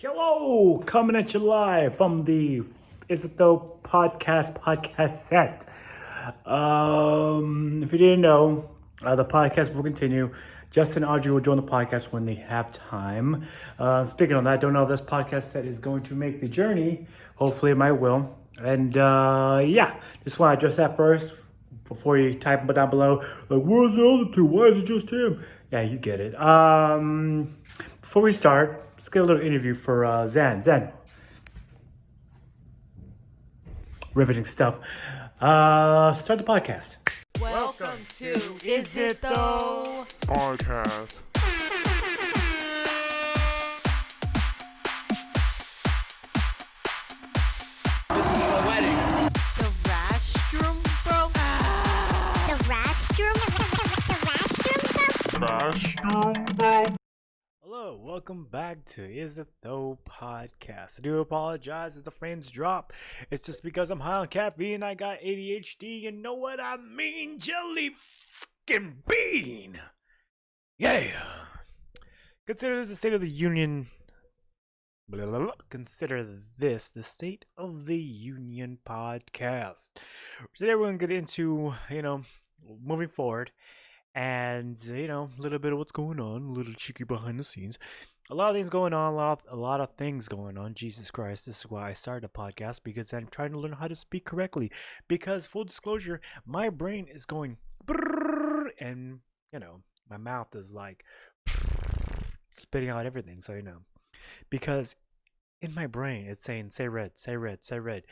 Hello, coming at you live from the It Tho podcast set. If you didn't know, the podcast will continue. Justin and Audrey will join the podcast when they have time. Speaking of that, I don't know if this podcast set is going to make the journey. Hopefully, it might will. And yeah, just want to address that first before you type it down below. Like, where's the other two? Why is it just him? Yeah, you get it. Before we start, let's get a little interview for Zen. Zen, riveting stuff. Start the podcast. Welcome to Is It Tho? Podcast. The restroom, bro. Bathroom, bro. Hello, welcome back to Is It Tho podcast. I do apologize if the frames drop. It's just because I'm high on caffeine. I got ADHD. You know what I mean? Jelly fucking bean. Yeah. Consider this the State of the Union. Blah, blah, blah. Consider this the State of the Union podcast. Today we're gonna get into moving forward. And a little bit of what's going on, a little cheeky behind the scenes. A lot of things going on, a lot of things going on. Jesus Christ, this is why I started a podcast, because I'm trying to learn how to speak correctly. Because full disclosure, my brain is going brrrr, and my mouth is like spitting out everything. So because in my brain it's saying say red, say red, say red.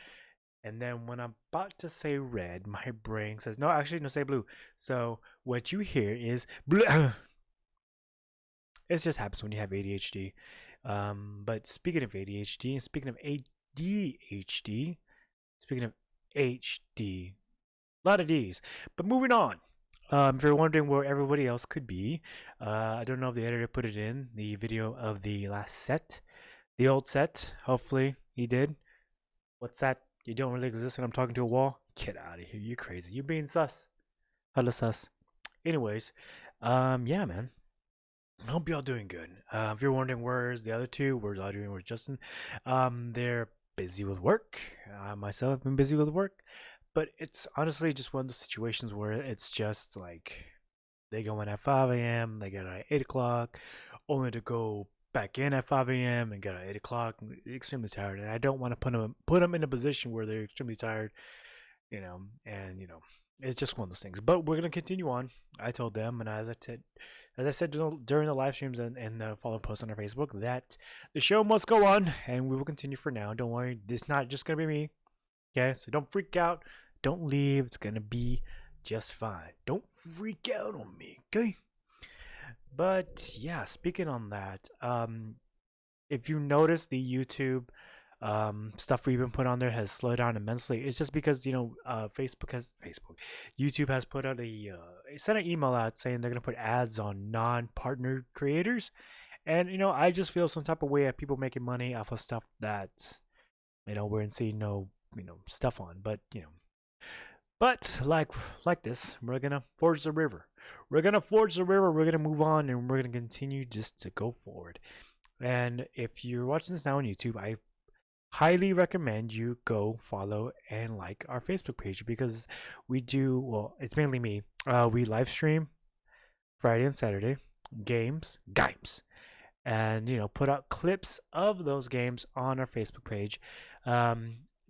And then when I'm about to say red, my brain says, no, actually, no, say blue. So what you hear is blue. It just happens when you have ADHD. But speaking of ADHD, and speaking of ADHD, speaking of HD, a lot of D's. But moving on. If you're wondering where everybody else could be, I don't know if the editor put it in the video of the last set, the old set. Hopefully he did. What's that? You don't really exist and I'm talking to a wall? Get out of here. You're crazy. You're being sus. Hella sus. Anyways, yeah, man. I hope y'all doing good. If you're wondering where's the other two, where's Audrey and where's Justin, they're busy with work. Myself have been busy with work. But it's honestly just one of those situations where it's just like they go in at 5 a.m., they get out at 8 o'clock, only to go back in at 5 a.m. and get out at 8 o'clock. Extremely tired, and I don't want to put them in a position where they're extremely tired, and it's just one of those things. But we're gonna continue on. I told them, and as I said during the live streams and the follow post on our Facebook, that the show must go on, and we will continue for now. Don't worry, it's not just gonna be me. Okay, so don't freak out, don't leave. It's gonna be just fine. Don't freak out on me, okay? But yeah, speaking on that, if you notice the YouTube stuff we've been putting on there has slowed down immensely. It's just because YouTube has put out sent an email out saying they're gonna put ads on non-partner creators, and I just feel some type of way of people making money off of stuff that we're seeing no stuff on, but But like this, we're gonna forge the river. We're gonna forge the river. We're gonna move on, and we're gonna continue just to go forward. And if you're watching this now on YouTube, I highly recommend you go follow and like our Facebook page, because we do, well, it's mainly me. We live stream Friday and Saturday games, and put out clips of those games on our Facebook page.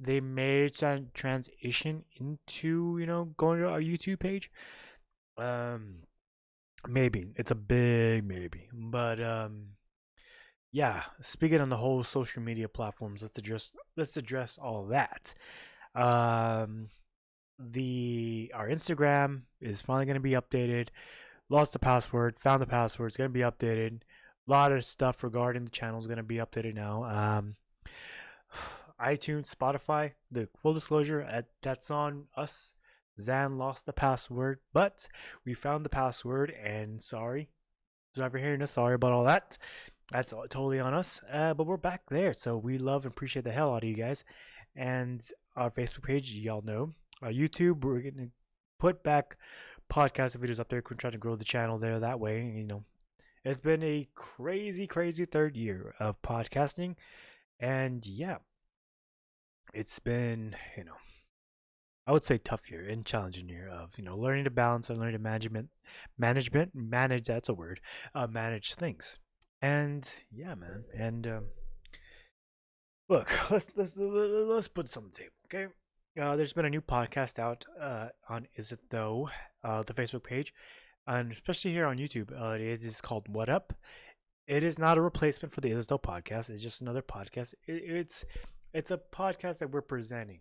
They may transition into going to our YouTube page. Maybe it's a big maybe, but yeah. Speaking on the whole social media platforms, let's address all that. Our Instagram is finally going to be updated. Lost the password, found the password. It's going to be updated. A lot of stuff regarding the channel is going to be updated now. iTunes, Spotify, the full disclosure, that's on us. Zan lost the password, but we found the password, and sorry for hearing us. Sorry about all that. That's totally on us. But we're back there, so we love and appreciate the hell out of you guys. And our Facebook page, y'all know. Our YouTube, we're gonna put back podcast videos up there. We're trying to grow the channel there that way. It's been a crazy, crazy third year of podcasting. And yeah, it's been, I would say tough year and challenging year of, learning to balance and learning to manage, that's a word, manage things. And yeah, man. And look, let's put some on the table, okay? There's been a new podcast out on Is It Though, the Facebook page, and especially here on YouTube. It is called What Up. It is not a replacement for the Is It Though podcast. It's just another podcast. It's a podcast that we're presenting,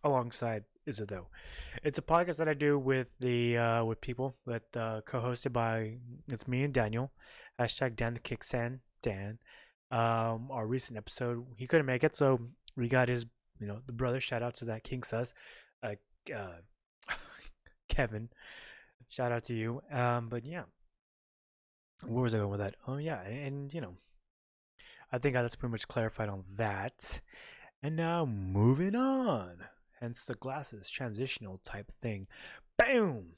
alongside Is It Though. It's a podcast that I do with the with people that co-hosted by it's me and Daniel. Hashtag Dan the Kicksan Dan. Our recent episode, he couldn't make it, so we got his, the brother. Shout out to that King Sus, uh, uh, Kevin. Shout out to you. But yeah, where was I going with that? Oh yeah, and I think that's pretty much clarified on that. And now moving on. Hence the glasses transitional type thing. Boom.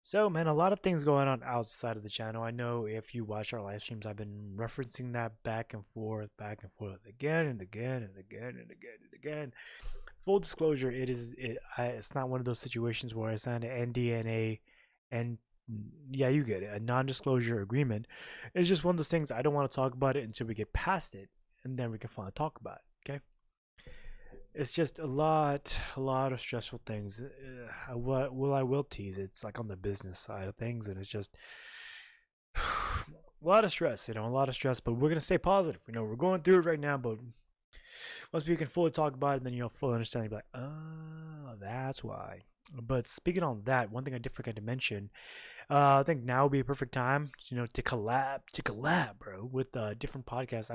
So, man, a lot of things going on outside of the channel. I know if you watch our live streams, I've been referencing that back and forth, again and again and again and again and again. Full disclosure, it's not one of those situations where I signed an NDA and yeah, you get it, a non-disclosure agreement. It's just one of those things I don't want to talk about it until we get past it, and then we can finally talk about it. Okay. It's just a lot of stressful things. What I will tease, it's like on the business side of things, and it's just a lot of stress, a lot of stress. But we're gonna stay positive. We're going through it right now, but once we can fully talk about it, then fully understand. You'll be like, oh, that's why. But speaking on that, one thing I did forget to mention, I think now would be a perfect time, to collab, bro, with different podcasts.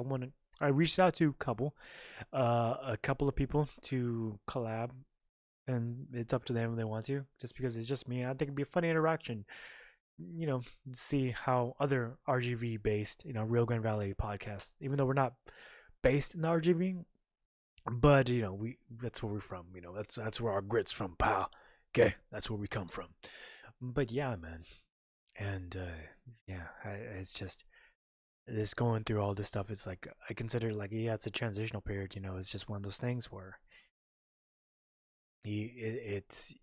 I reached out to a couple of people to collab, and it's up to them if they want to. Just because it's just me, I think it'd be a funny interaction. See how other RGV based, Rio Grande Valley podcasts, even though we're not based in RGV, but that's where we're from. That's where our grit's from, pal. Okay, that's where we come from. But yeah, man, and yeah, it's just this going through all this stuff. It's like I consider it like, yeah, it's a transitional period. It's just one of those things where it's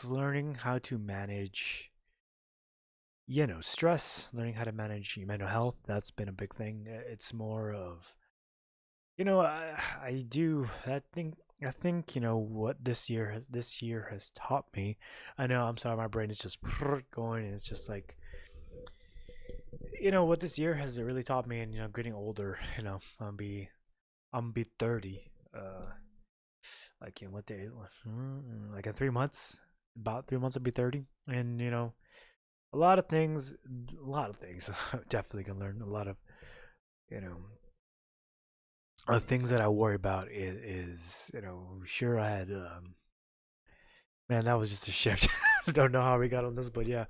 learning how to manage stress, learning how to manage your mental health. That's been a big thing. It's more of I do that thing. I think what this year has taught me. I know, I'm sorry, my brain is just going, and it's just like what this year has really taught me. And getting older, I'm be 30 like in what day, like in 3 months, about 3 months I'll be 30. And a lot of things definitely can learn a lot of you know things that I worry about is sure, I had man, that was just a shift. I don't know how we got on this, but yeah.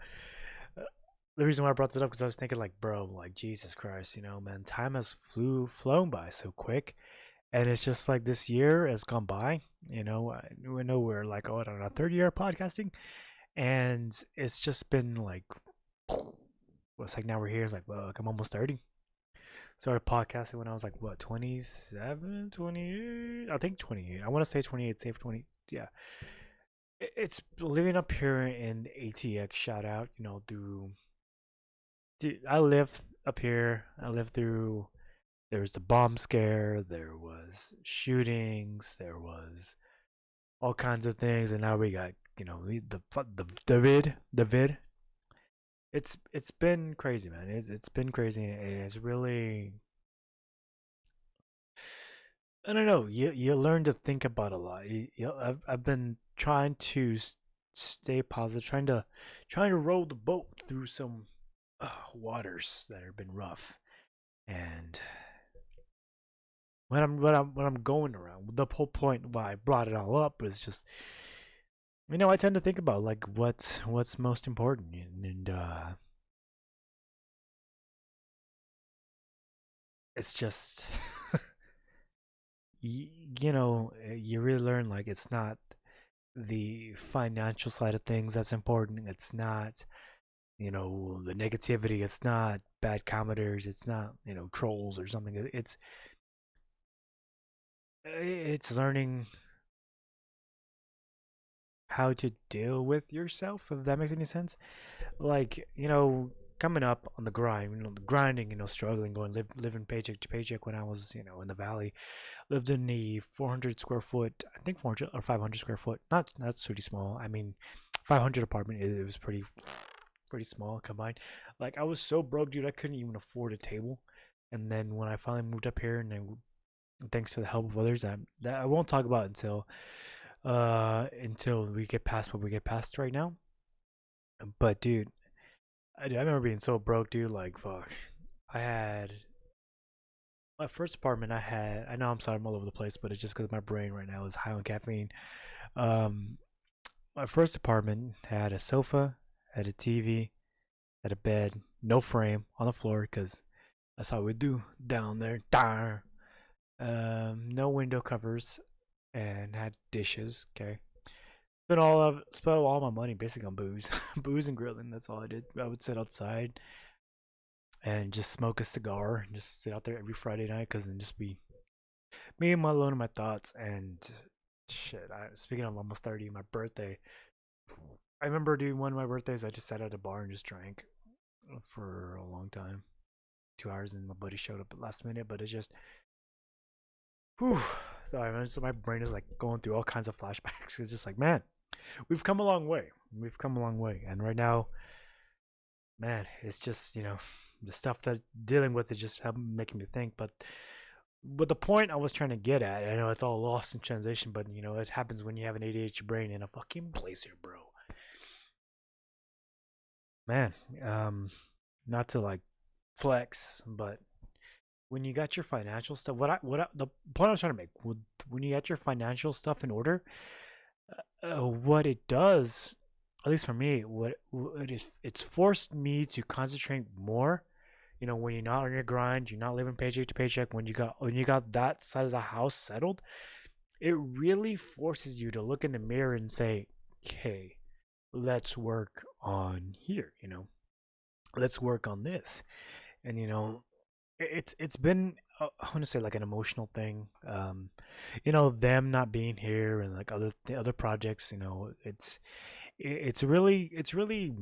Uh, The reason why I brought that up because I was thinking like, bro, like Jesus Christ, man, time has flown by so quick, and it's just like this year has gone by. We know we're like, oh, I don't know, third year of podcasting, and it's just been like, well, it's like now we're here. It's like, well, like I'm almost 30. Started podcasting when I was like, what, 27, 28? I think 28. I want to say 28, safe 20. Yeah. It's living up here in ATX. Shout out, through. Dude, I lived up here. I lived through. There was the bomb scare. There was shootings. There was all kinds of things, and now we got the vid. It's been crazy, man. It's been crazy. It's really, I don't know. You learn to think about a lot. I've been trying to stay positive, trying to row the boat through some waters that have been rough. And when I'm going around, the whole point why I brought it all up was just, I tend to think about like what's most important, and it's just you really learn like it's not the financial side of things that's important. It's not the negativity. It's not bad commenters. It's not trolls or something. It's learning how to deal with yourself, if that makes any sense. Like, coming up on the grind, the grinding, struggling, living paycheck to paycheck when I was, in the valley, lived in the 400 square foot, I think 400 or 500 square foot. Not, that's pretty small. I mean, 500 apartment, it was pretty small combined. Like, I was so broke, dude, I couldn't even afford a table. And then when I finally moved up here, and then thanks to the help of others, that I won't talk about until we get past what we get past right now. But dude, I remember being so broke, dude. Like, fuck. I had my first apartment. I know I'm sorry, I'm all over the place, but it's just because my brain right now is high on caffeine. Um, my first apartment had a sofa, had a TV, had a bed, no frame on the floor, because that's how we do down there. Dar. No window covers, and had dishes. Okay. Spent all my money basically on booze, booze and grilling. That's all I did. I would sit outside and just smoke a cigar and just sit out there every Friday night, cause then just be me and my alone and my thoughts. And shit, speaking of almost 30, my birthday. I remember doing one of my birthdays. I just sat at a bar and just drank for a long time, 2 hours, and my buddy showed up at last minute. But it's just, whew. So my brain is like going through all kinds of flashbacks. It's just like, man, we've come a long way. We've come a long way, and right now, man, it's just the stuff that dealing with is just making me think. But the point I was trying to get at, I know it's all lost in translation, but it happens when you have an ADHD brain in a fucking place here, bro. Man, not to like flex, but when you got your financial stuff, the point I was trying to make, when you got your financial stuff in order, what it does, at least for me, it's forced me to concentrate more. When you're not on your grind, you're not living paycheck to paycheck. When you got that side of the house settled, it really forces you to look in the mirror and say, "Okay, let's work on here." Let's work on this, and it's been I want to say like an emotional thing. Them not being here and like the other projects. It's really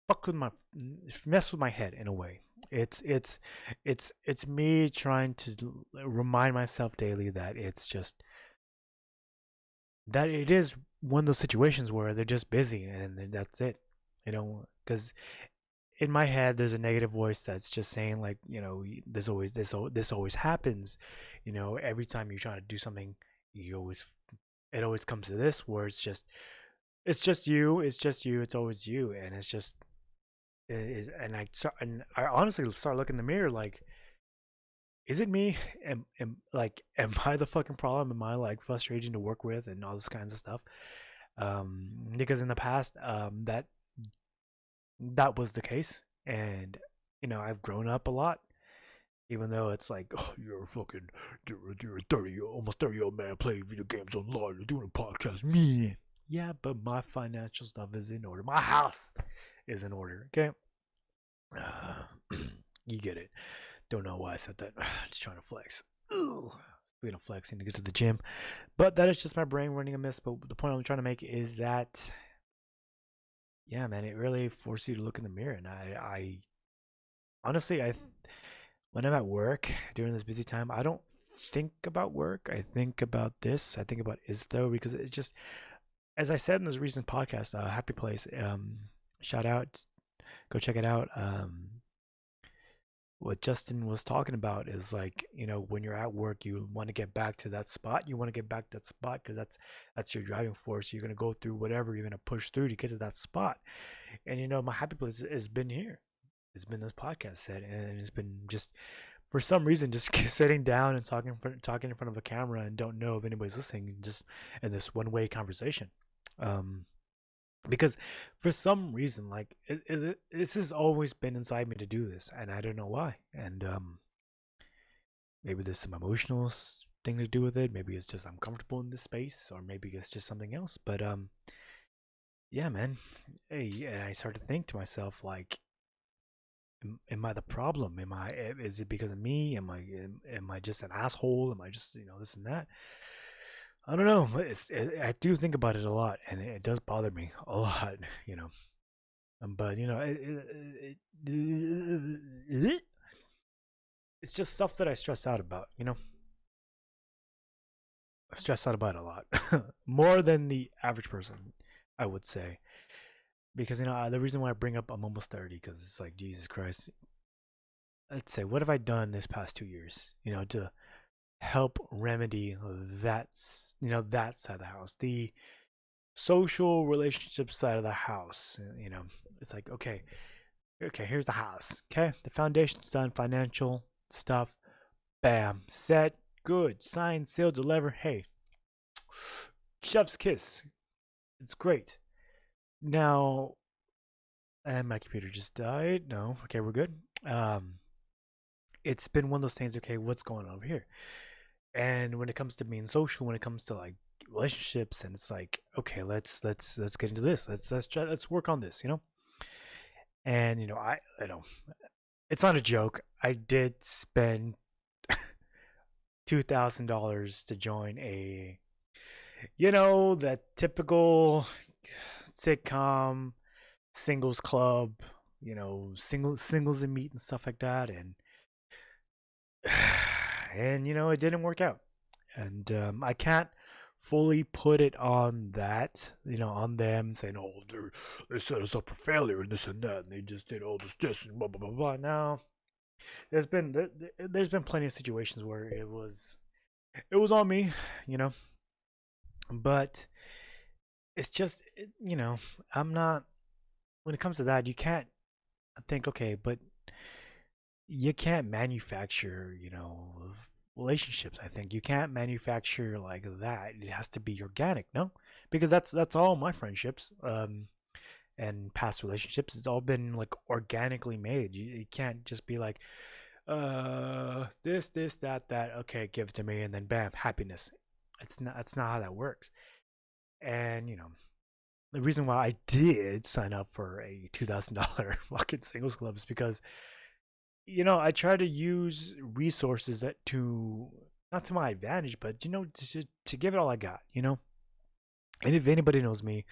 fuck with my mess with my head in a way. It's me trying to remind myself daily that it's just that it is one of those situations where they're just busy and that's it. Because in my head there's a negative voice that's just saying like this always happens. Every time you try to do something, it always comes to this where it's always you, and it's just it is. And I honestly start looking in the mirror like, is it me? Am I the fucking problem? Am I like frustrating to work with and all this kinds of stuff? Because in the past, that was the case, and I've grown up a lot. Even though it's like, oh, you're a 30, almost 30-year-old man playing video games online, you're doing a podcast, man. Yeah, but my financial stuff is in order. My house is in order. Okay, you get it. Don't know why I said that. Just trying to flex. Speaking of flexing, to get to the gym, but that is just my brain running a miss. But the point I'm trying to make is that, yeah, man, it really forces you to look in the mirror. And I honestly, when I'm at work during this busy time, I don't think about work. I think about this. I think about It Tho, because it's just, as I said in this recent podcast, Happy Place. Shout out, go check it out. What Justin was talking about is like, when you're at work, you want to get back to that spot. You want to get back to that spot because that's your driving force. You're gonna go through whatever you're gonna push through to get to that spot. And my happy place has been here. It's been this podcast set, and it's been just for some reason just sitting down and talking in front of a camera and don't know if anybody's listening, just in this one-way conversation. Because for some reason, like this has always been inside me to do this, and I don't know why. And maybe there's some emotional thing to do with it. Maybe it's just I'm comfortable in this space, or maybe it's just something else. But yeah, man. Hey, and I started to think to myself, like, am I the problem? Is it because of me? Am I just an asshole? Am I just, this and that? I don't know. I do think about it a lot, and it does bother me a lot, you know. But it's just stuff that I stress out about, I stress out about it a lot, more than the average person, I would say. Because the reason why I bring up I'm almost 30, because it's like Jesus Christ. Let's say, what have I done this past 2 years? To help remedy that side of the house, the social relationship side of the house. It's like, okay, here's the house. Okay, the foundation's done, financial stuff, bam, set, good, sign, seal, deliver. Hey, chef's kiss. It's great. Now, and my computer just died. No, okay, we're good. It's been one of those things. Okay, what's going on over here? And when it comes to being social, when it comes to like relationships, and it's like, okay, let's get into this. Let's work on this. And I know it's not a joke. I did spend $2,000 to join that typical sitcom singles club, singles and meet and stuff like that, and it didn't work out, and I can't fully put it on that, on them saying, oh, they set us up for failure and this and that, and they just did all this and blah blah blah blah. Now, there's been plenty of situations where it was on me, you know, but it's just, I'm not. When it comes to that, you can't think, okay, but you can't manufacture, relationships. I think you can't manufacture like that. It has to be organic, no? Because that's all my friendships, and past relationships. It's all been like organically made. You can't just be like, this, that. Okay, give it to me, and then bam, happiness. That's not how that works. And the reason why I did sign up for a $2,000 fucking singles club is because I try to use resources that to not to my advantage, but to give it all I got. And if anybody knows me,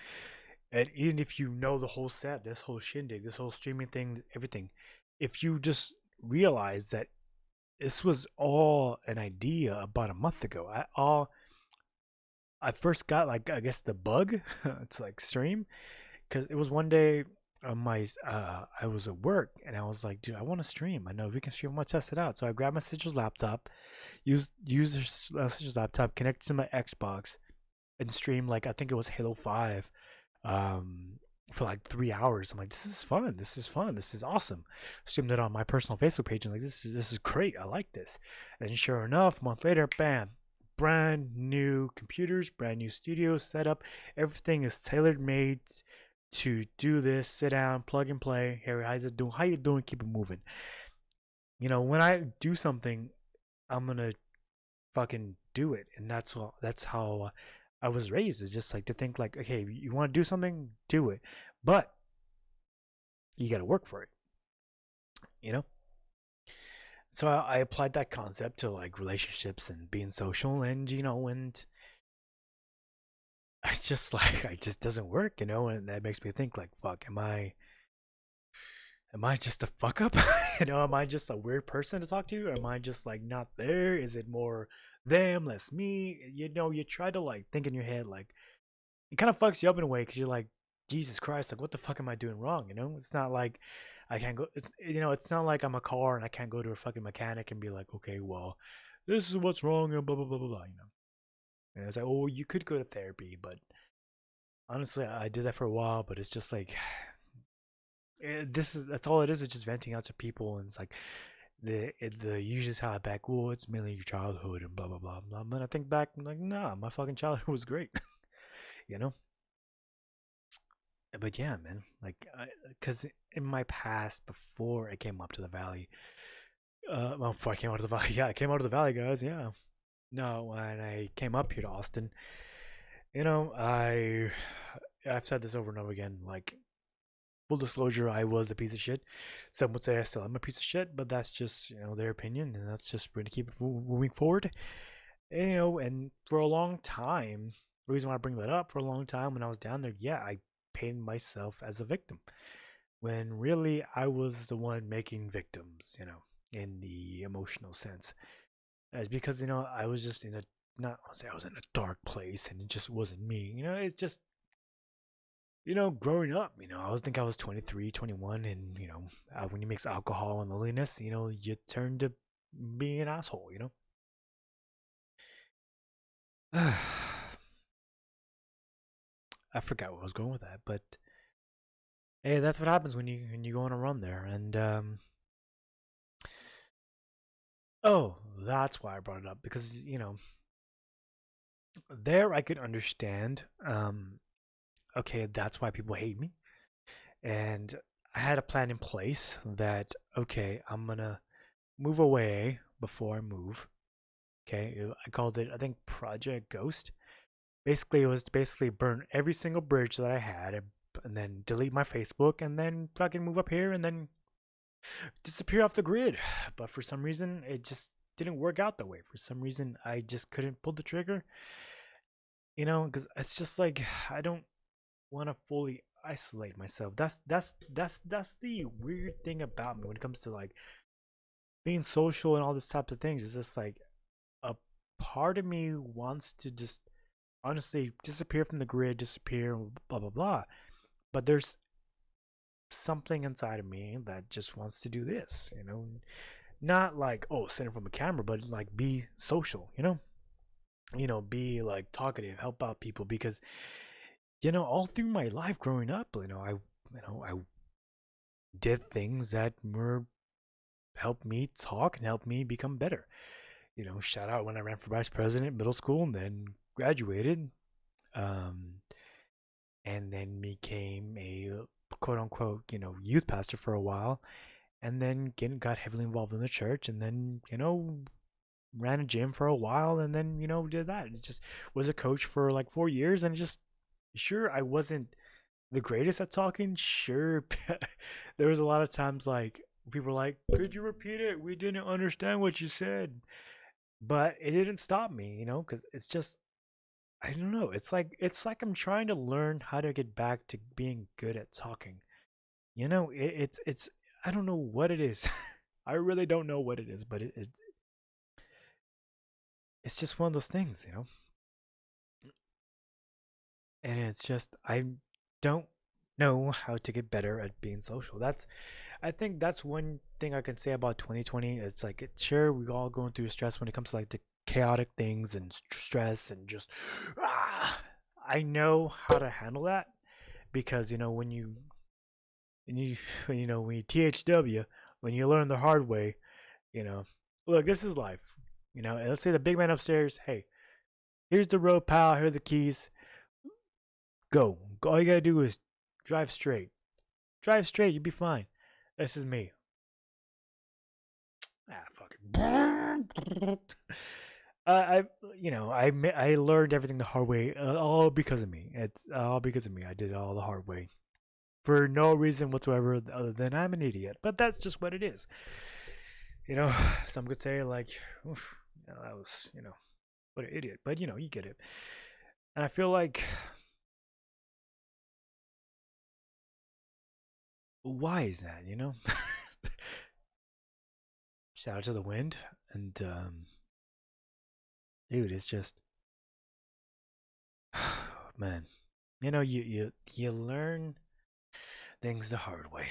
and even if you know the whole set, this whole shindig, this whole streaming thing, everything, if you just realize that this was all an idea about a month ago. I first got, like, I guess the bug to like stream, because it was one day on my I was at work and I was like, dude, I want to stream. I know we can stream. I want to test it out. So I grabbed my sister's laptop, use her sister's laptop, connected to my Xbox, and stream, like, I think it was Halo 5, for like 3 hours. I'm like, this is fun. This is fun. This is awesome. Streamed it on my personal Facebook page and like, this is great. I like this. And sure enough, a month later, bam, brand new computers, brand new studio setup. Everything is tailor made to do this. Sit down, plug and play. Harry, how's it doing? How you doing? Keep it moving. When I do something, I'm gonna fucking do it, and that's how I was raised. Is just like to think like, okay, you want to do something, do it, but you got to work for it. You know. So I applied that concept to like relationships and being social, and and it's just like it just doesn't work, and that makes me think like, fuck, am I just a fuck up? Am I just a weird person to talk to? Am I just like not there? Is it more them, less me? You try to like think in your head, like it kind of fucks you up in a way, because you're like, Jesus Christ, like what the fuck am I doing wrong? It's not like I can't go. It's not like I'm a car and I can't go to a fucking mechanic and be like, okay, well, this is what's wrong and blah blah blah blah blah. And it's like, oh, you could go to therapy, but honestly, I did that for a while, but it's just like that's all it is. It's just venting out to people, and it's like the usually how I back. Well, it's mainly your childhood and blah blah blah blah. But I think back, I'm like, nah, my fucking childhood was great, you know. But yeah, man, like, because in my past, before I came up to the valley, well, before I came out of the valley, yeah, I came out of the valley, guys, yeah. No, when I came up here to Austin, I I've said this over and over again. Like, full disclosure, I was a piece of shit. Some would say I still am a piece of shit, but that's just their opinion, and that's just going to keep it moving forward. And for a long time, the reason why I bring that up, for a long time when I was down there, yeah, I painted myself as a victim when really I was the one making victims, in the emotional sense. It's because, I was just in a, not I say I was in a dark place and it just wasn't me. It's just, growing up, think I was 23, 21, and, when you mix alcohol and loneliness, you turn to being an asshole, I forgot where I was going with that, but hey, that's what happens when you go on a run there. And oh, that's why I brought it up, because there I could understand. Okay, that's why people hate me, and I had a plan in place that okay, I'm gonna move away before I move. Okay, I called it, I think, Project Ghost. Basically, it was to basically burn every single bridge that I had, and then delete my Facebook, and then fucking move up here, and then disappear off the grid. But for some reason, it just didn't work out that way. For some reason, I just couldn't pull the trigger. Because it's just like I don't want to fully isolate myself. That's the weird thing about me when it comes to like being social and all these types of things. It's just like a part of me wants to just honestly disappear from the grid, disappear, blah blah blah. But there's something inside of me that just wants to do this, not like sitting from a camera, but like be social, be like talkative, help out people, because all through my life growing up, I did things that were helped me talk and helped me become better. Shout out when I ran for vice president in middle school and then graduated, um, and then became a quote unquote youth pastor for a while, and then got heavily involved in the church, and then ran a gym for a while, and then did that. It just was a coach for like 4 years, and just sure I wasn't the greatest at talking. Sure, there was a lot of times like people were like, "Could you repeat it? We didn't understand what you said." But it didn't stop me, because it's just I don't know. It's like I'm trying to learn how to get back to being good at talking. It's I don't know what it is. I really don't know what it is, but it's just one of those things, And it's just I don't know how to get better at being social. I think that's one thing I can say about 2020. It's like sure we all going through stress when it comes to like the chaotic things and stress and just I know how to handle that because when you THW, when you learn the hard way, look, this is life. And let's say the big man upstairs, hey, here's the road, pal, here are the keys. Go. All you gotta do is drive straight. Drive straight, you'll be fine. This is me. Fucking. I learned everything the hard way, all because of me. It's all because of me. I did it all the hard way, for no reason whatsoever other than I'm an idiot. But that's just what it is. Some could say like, oof, that was, what an idiot. But you get it. And I feel like, why is that? Shout out to the wind, and dude, it's just, man, you learn things the hard way.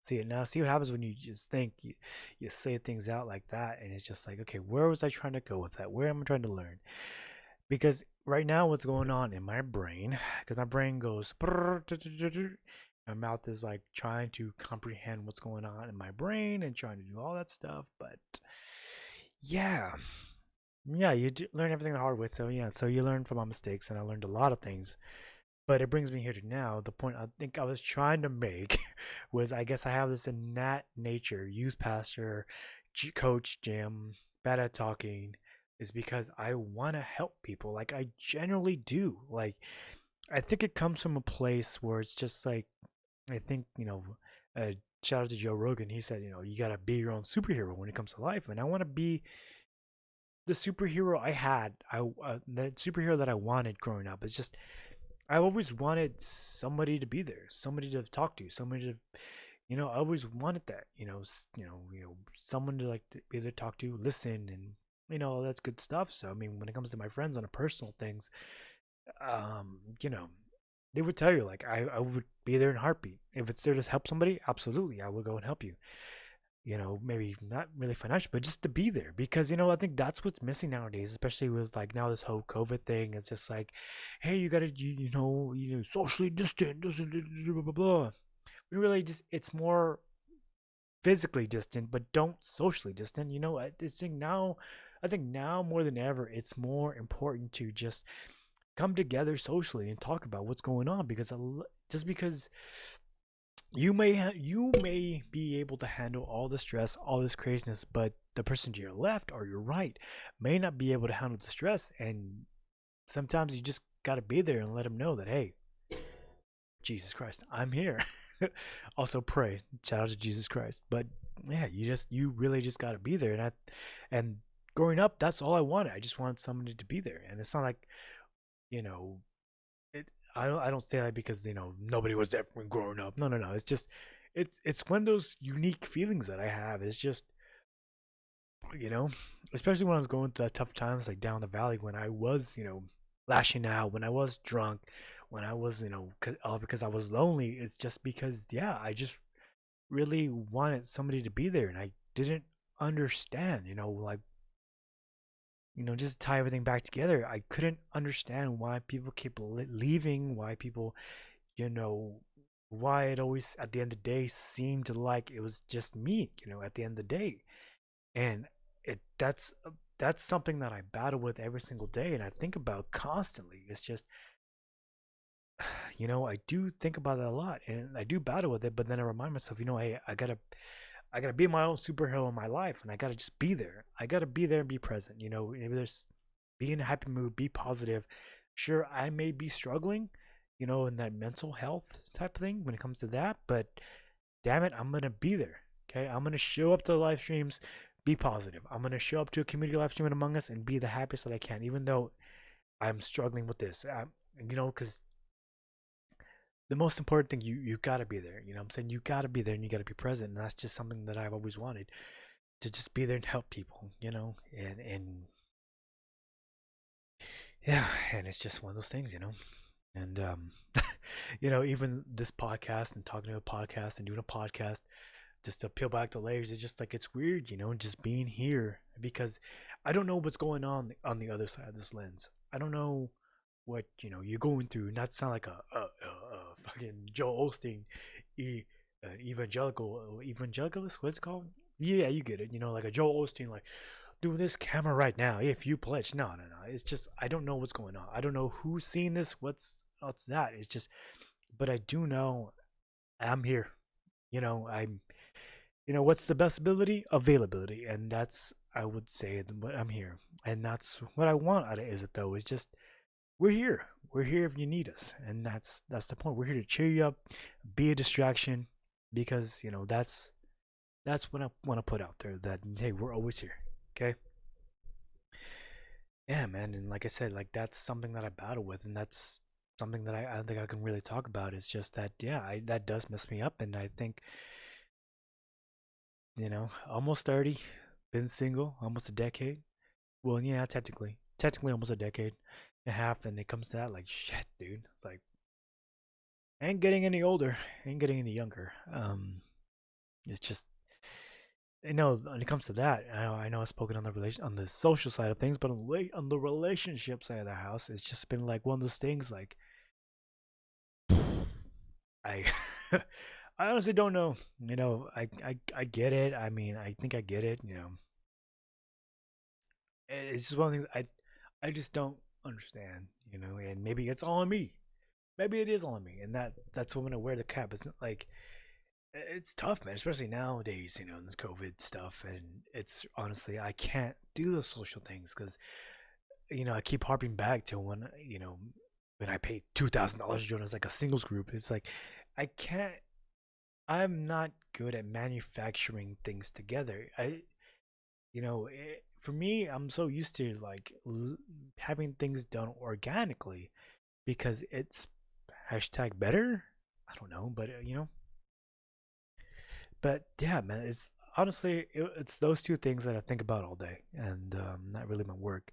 See it now. See what happens when you just think you say things out like that, and it's just like, okay, where was I trying to go with that? Where am I trying to learn? Because right now, what's going on in my brain? Because my brain goes, my mouth is like trying to comprehend what's going on in my brain and trying to do all that stuff. But yeah, you learn everything the hard way. So yeah, so you learn from my mistakes, and I learned a lot of things. But it brings me here to now. The point I think I was trying to make was, I guess I have this innate nature, youth pastor, coach, gym, bad at talking, is because I want to help people. Like I generally do. Like I think it comes from a place where it's just like, I think, uh, shout out to Joe Rogan. He said, you gotta be your own superhero when it comes to life, and I want to be the superhero I had. The superhero that I wanted growing up. It's just I always wanted somebody to be there, somebody to talk to, somebody to, I always wanted that, someone to like to either talk to, listen, and all that's good stuff. So I mean, when it comes to my friends on a personal things, um, you know, they would tell you like I would be there in a heartbeat. If it's there to help somebody, absolutely, I will go and help you. Maybe not really financial, but just to be there because I think that's what's missing nowadays, especially with like now this whole COVID thing. It's just like, hey, you gotta socially distant, blah blah blah. We really just it's more physically distant, but don't socially distant. I think now more than ever, it's more important to just come together socially and talk about what's going on because just because you may be able to handle all the stress, all this craziness, but the person to your left or your right may not be able to handle the stress, and sometimes you just got to be there and let them know that, hey, Jesus Christ, I'm here. Also pray, shout out to Jesus Christ. But yeah, you really just got to be there, and growing up, that's all I wanted. I just wanted somebody to be there, and it's not like you know I don't say that because nobody was there when growing up. No, no, no. It's just it's one of those unique feelings that I have. It's just you know, especially when I was going through tough times like down the valley when I was lashing out, when I was drunk, when I was all because I was lonely. It's just because yeah, I just really wanted somebody to be there, and I didn't understand. Like just tie everything back together. I couldn't understand why people keep leaving, why people, you know, why it always at the end of the day seemed like it was just me, at the end of the day. And that's something that I battle with every single day and I think about constantly. It's just I do think about it a lot and I do battle with it, but then I remind myself, hey, I gotta be my own superhero in my life, and I gotta just be there. I gotta be there and be present. Maybe there's be in a happy mood, be positive. Sure, I may be struggling, in that mental health type of thing when it comes to that, but damn it, I'm gonna be there. Okay, I'm gonna show up to the live streams, be positive. I'm gonna show up to a community live stream in Among Us and be the happiest that I can, even though I'm struggling with this. Because the most important thing you gotta be there. I'm saying? You gotta be there and you gotta be present, and that's just something that I've always wanted to just be there and help people, and yeah, and it's just one of those things, and even this podcast and talking to a podcast and doing a podcast just to peel back the layers, it's just like it's weird, just being here because I don't know what's going on the other side of this lens. I don't know what you're going through. Not to sound like a fucking Joel Osteen, evangelicalist. What's it called? Yeah, you get it. Like a Joel Osteen, like doing this camera right now. If you pledge, no, no, no. It's just I don't know what's going on. I don't know who's seeing this. What's that? It's just, but I do know I'm here. I'm. What's the best ability? Availability, and that's I would say what I'm here, and that's what I want out of Is It Though. Is just we're here. We're here if you need us, and that's the point. We're here to cheer you up, be a distraction, because that's what I want to put out there. That hey, we're always here. Okay. Yeah, man, and like I said, like that's something that I battle with, and that's something that I don't think I can really talk about. It's just that yeah, that does mess me up, and I think almost 30, been single almost a decade. Well, yeah, technically almost a decade and a half, and it comes to that like shit, dude. It's like I ain't getting any older, ain't getting any younger. It's just when it comes to that, I know I've spoken on the on the social side of things, but on the relationship side of the house, it's just been like one of those things. Like I, I honestly don't know. I get it. I mean, I think I get it. It's just one of the things I just don't understand. And maybe it's all on me. Maybe it is all on me, and that's when I wear the cap. It's not like it's tough, man, especially nowadays, in this COVID stuff. And it's honestly, I can't do those social things because, I keep harping back to when, when I pay $2,000 to join as like a singles group. It's like I can't. I'm not good at manufacturing things together. For me, I'm so used to like having things done organically because it's hashtag better. I don't know, but but yeah, man, it's honestly it's those two things that I think about all day, and not really my work.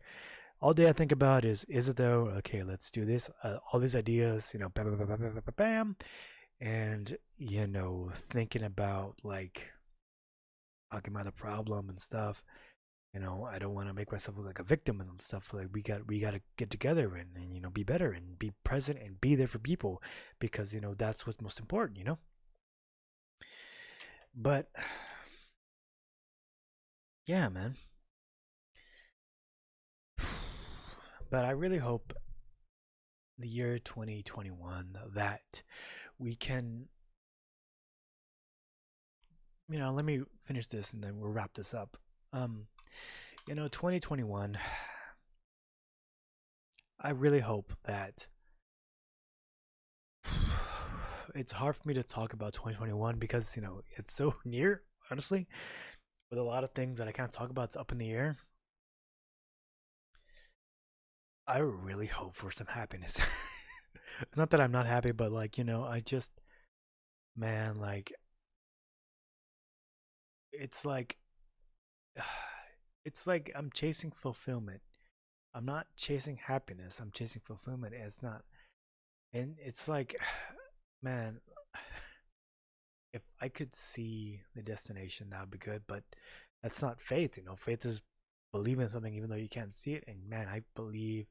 All day I think about is it though? Okay, let's do this. All these ideas, bam, bam, bam, bam, bam, bam, bam, and thinking about like talking about the problem and stuff. I don't want to make myself look like a victim and stuff. Like we got to get together and be better and be present and be there for people because that's what's most important. But yeah, man. But I really hope the year 2021 that we can let me finish this and then we'll wrap this up. 2021, I really hope that it's hard for me to talk about 2021 because it's so near, honestly, with a lot of things that I can't talk about. It's up in the air. I really hope for some happiness. It's not that I'm not happy, but like I just, man, like it's like it's like I'm chasing fulfillment. I'm not chasing happiness. I'm chasing fulfillment. And it's not, and it's like, man, if I could see the destination, that would be good. But that's not faith. Faith is believing in something even though you can't see it. And man, I believe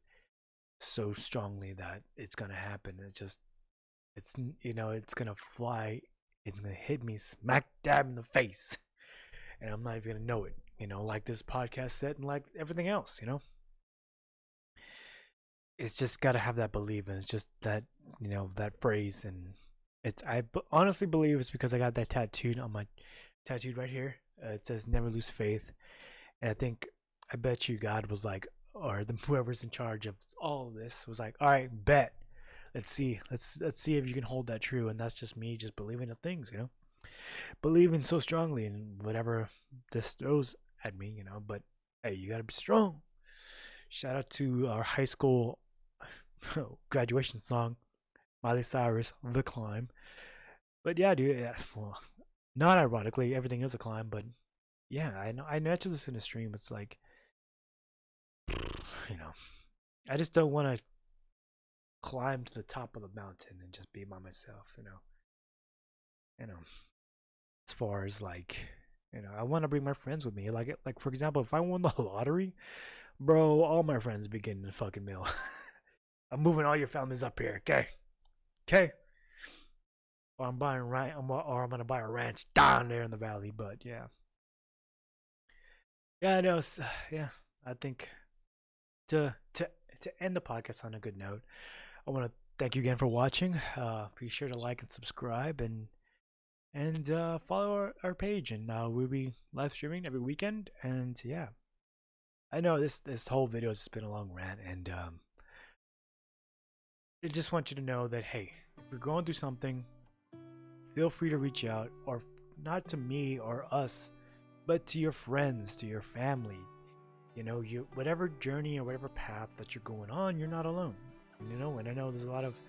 so strongly that it's gonna happen. It's gonna fly. It's gonna hit me smack dab in the face, and I'm not even gonna know it. Like this podcast said, and like everything else. It's just gotta have that belief, and it's just that that phrase, and honestly believe it's because I got that tattooed on my tattooed right here. It says "Never lose faith," and I bet you God was like, or whoever's in charge of all of this was like, all right, bet. Let's see if you can hold that true. And that's just me just believing in things, believing so strongly in whatever this throws at me, but hey, you gotta be strong. Shout out to our high school graduation song, Miley Cyrus, "The Climb." But yeah, dude, yeah, well, not ironically, everything is a climb, but yeah, I mentioned this in a stream. It's like, I just don't want to climb to the top of the mountain and just be by myself, as far as like, I want to bring my friends with me. Like for example, if I won the lottery, bro, all my friends be getting a fucking meal. I'm moving all your families up here, okay. Or I'm gonna buy a ranch down there in the valley. But yeah, I know. Yeah, I think to end the podcast on a good note, I want to thank you again for watching. Be sure to like and subscribe and follow our page. And we'll be live streaming every weekend. And yeah, I know this whole video has been a long rant, and I just want you to know that hey, if you're going through something, feel free to reach out, or not to me or us, but to your friends, to your family. You whatever journey or whatever path that you're going on, you're not alone. And I know there's a lot of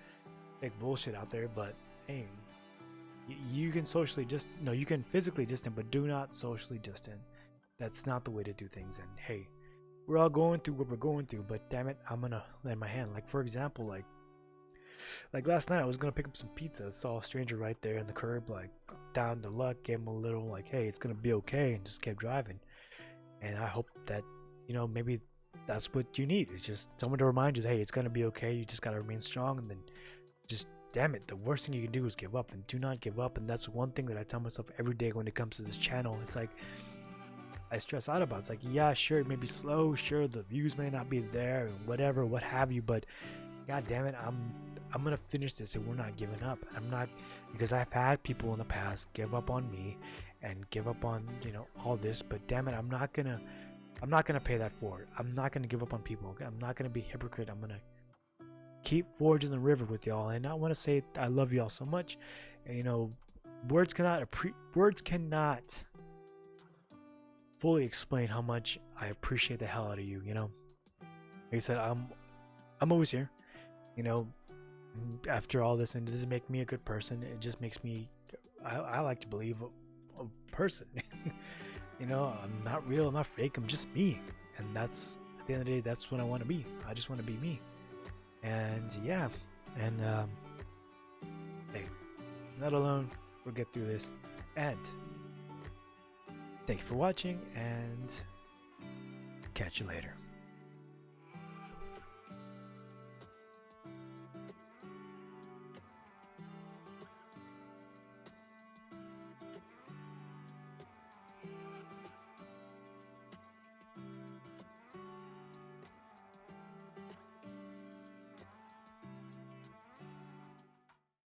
fake bullshit out there, but hey, you can you can physically distant, but do not socially distant. That's not the way to do things. And hey, we're all going through what we're going through, but damn it, I'm gonna lend my hand. Like for example, like last night I was gonna pick up some pizza, saw a stranger right there in the curb, like down to luck, gave him a little like, hey, it's gonna be okay, and just kept driving. And I hope that maybe that's what you need, is just someone to remind you, hey, it's gonna be okay, you just gotta remain strong. And then just damn it, the worst thing you can do is give up, and do not give up. And that's one thing that I tell myself every day when it comes to this channel. It's like I stress out about. It's like, yeah, sure, it may be slow, sure, the views may not be there, and whatever, what have you, but god damn it, I'm gonna finish this, and we're not giving up. I'm not, because I've had people in the past give up on me and give up on all this, but damn it, I'm not gonna pay that forward. I'm not gonna give up on people. I'm not gonna be a hypocrite. I'm gonna keep forging the river with y'all. And I want to say I love y'all so much. And, you know, words cannot fully explain how much I appreciate the hell out of you. You know, like I said, I'm always here. You know, after all this, and it doesn't make me a good person. It just makes me. I like to believe a person. You know, I'm not real. I'm not fake. I'm just me. And that's at the end of the day, that's what I want to be. I just want to be me. And yeah, and hey, not alone. We'll get through this. And thank you for watching, and catch you later.